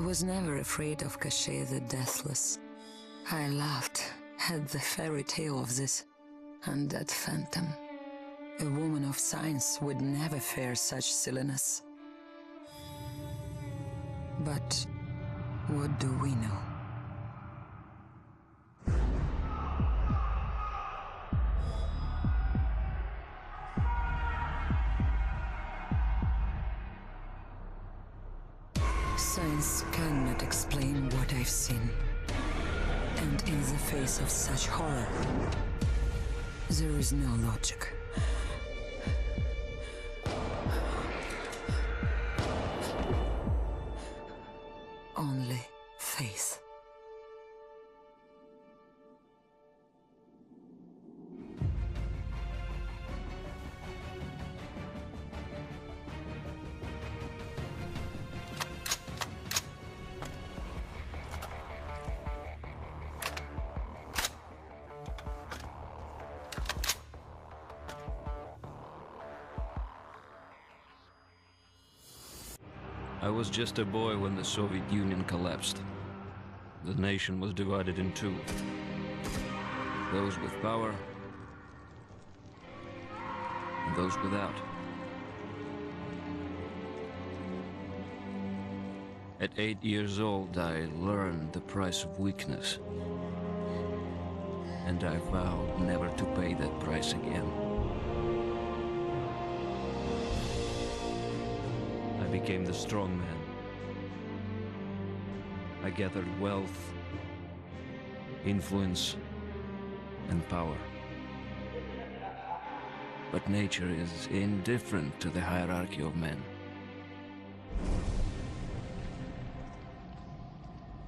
was never afraid of Cachet the Deathless. I laughed at the fairy tale of this undead phantom. A woman of science would never fear such silliness. But what do we know? Science cannot explain what I've seen. And in the face of such horror, there is no logic. Only faith. I was just a boy when the Soviet Union collapsed. The nation was divided in two. Those with power and those without. At 8 years old, I learned the price of weakness. And I vowed never to pay that price again. I became the strong man. I gathered wealth, influence, and power. But nature is indifferent to the hierarchy of men.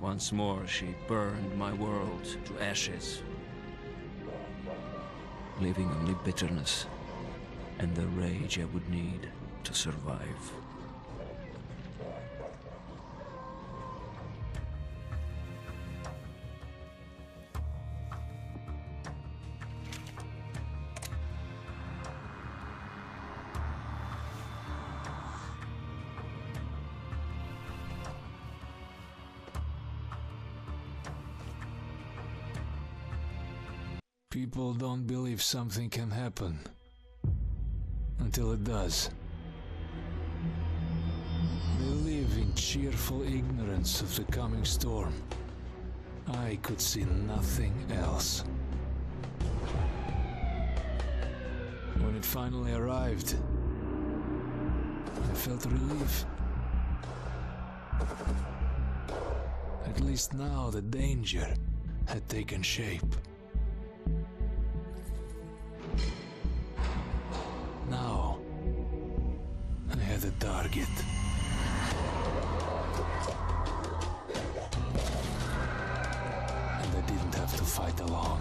Once more, she burned my world to ashes, leaving only bitterness and the rage I would need to survive. People don't believe something can happen until it does. They live in cheerful ignorance of the coming storm. I could see nothing else. When it finally arrived, I felt relief. At least now the danger had taken shape. Now, I had a target. And I didn't have to fight alone.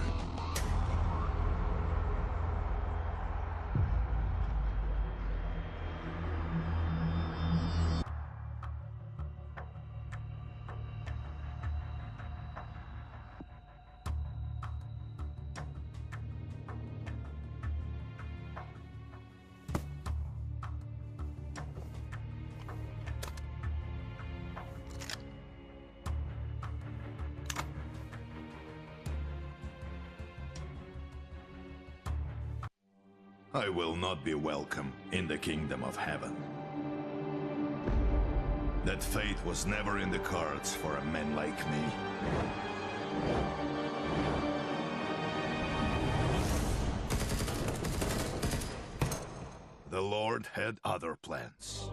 I will not be welcome in the kingdom of heaven. That fate was never in the cards for a man like me. The Lord had other plans.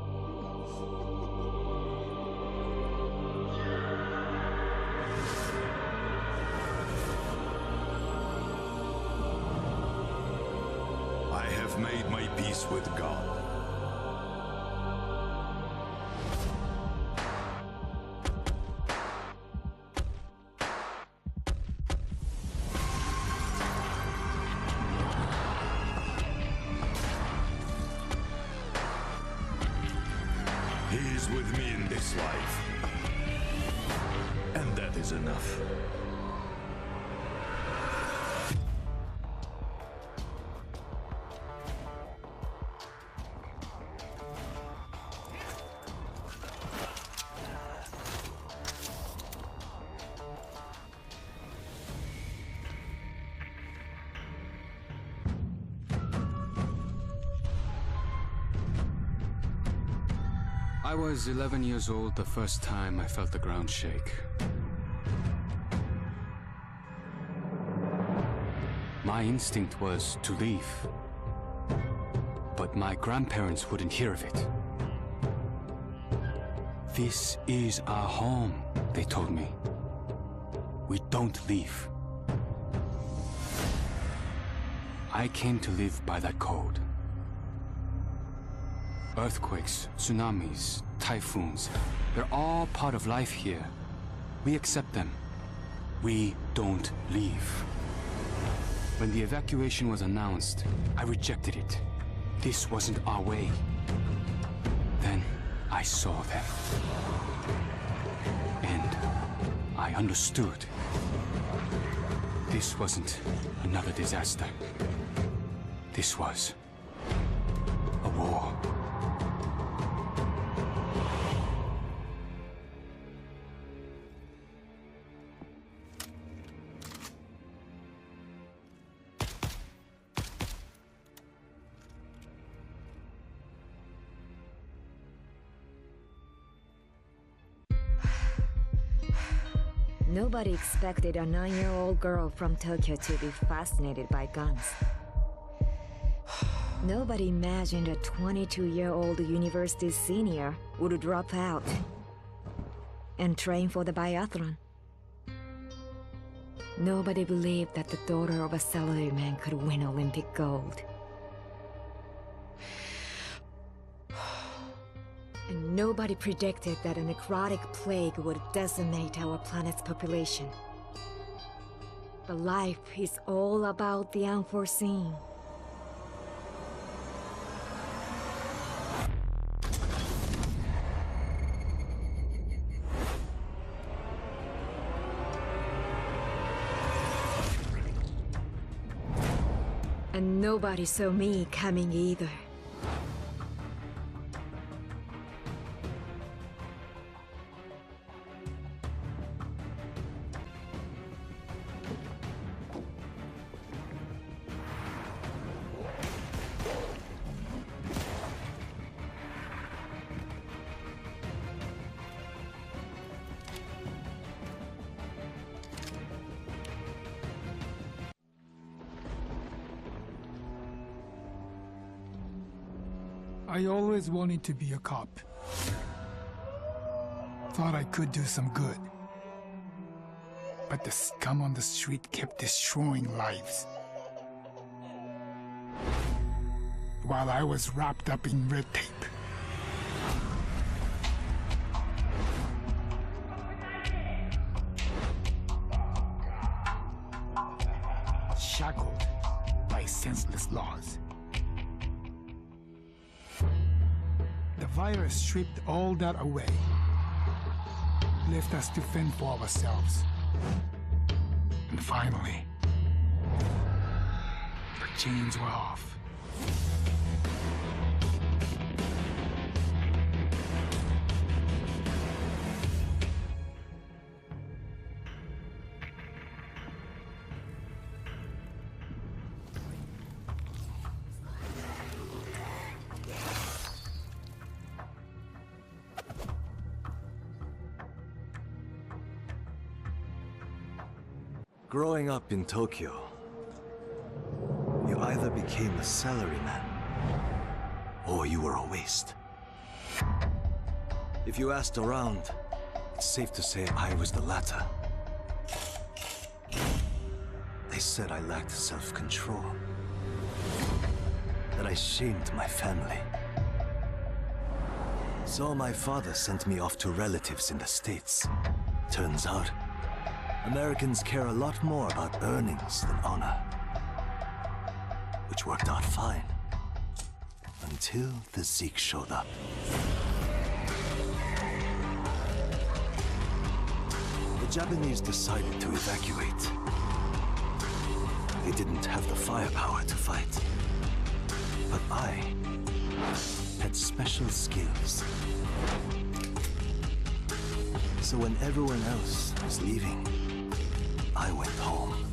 I have made my peace with God. He is with me in this life. And that is enough. I was 11 years old the first time I felt the ground shake. My instinct was to leave. But my grandparents wouldn't hear of it. This is our home, they told me. We don't leave. I came to live by that code. Earthquakes, tsunamis, typhoons, they're all part of life here. We accept them. We don't leave. When the evacuation was announced, I rejected it. This wasn't our way. Then I saw them. And I understood. This wasn't another disaster. This was a war. Nobody expected a 9-year-old girl from Tokyo to be fascinated by guns. Nobody imagined a 22-year-old university senior would drop out and train for the biathlon. Nobody believed that the daughter of a salaryman could win Olympic gold. And nobody predicted that a necrotic plague would decimate our planet's population. But life is all about the unforeseen. And nobody saw me coming either. I always wanted to be a cop. Thought I could do some good. But the scum on the street kept destroying lives. While I was wrapped up in red tape. Shackled by senseless laws. The virus stripped all that away, left us to fend for ourselves. And finally, the chains were off. Growing up in Tokyo, you either became a salaryman, or you were a waste. If you asked around, it's safe to say I was the latter. They said I lacked self-control, that I shamed my family. So my father sent me off to relatives in the States. Turns out, Americans care a lot more about earnings than honor. Which worked out fine. Until the Zeke showed up. The Japanese decided to evacuate. They didn't have the firepower to fight. But I had special skills. So when everyone else was leaving, I went home.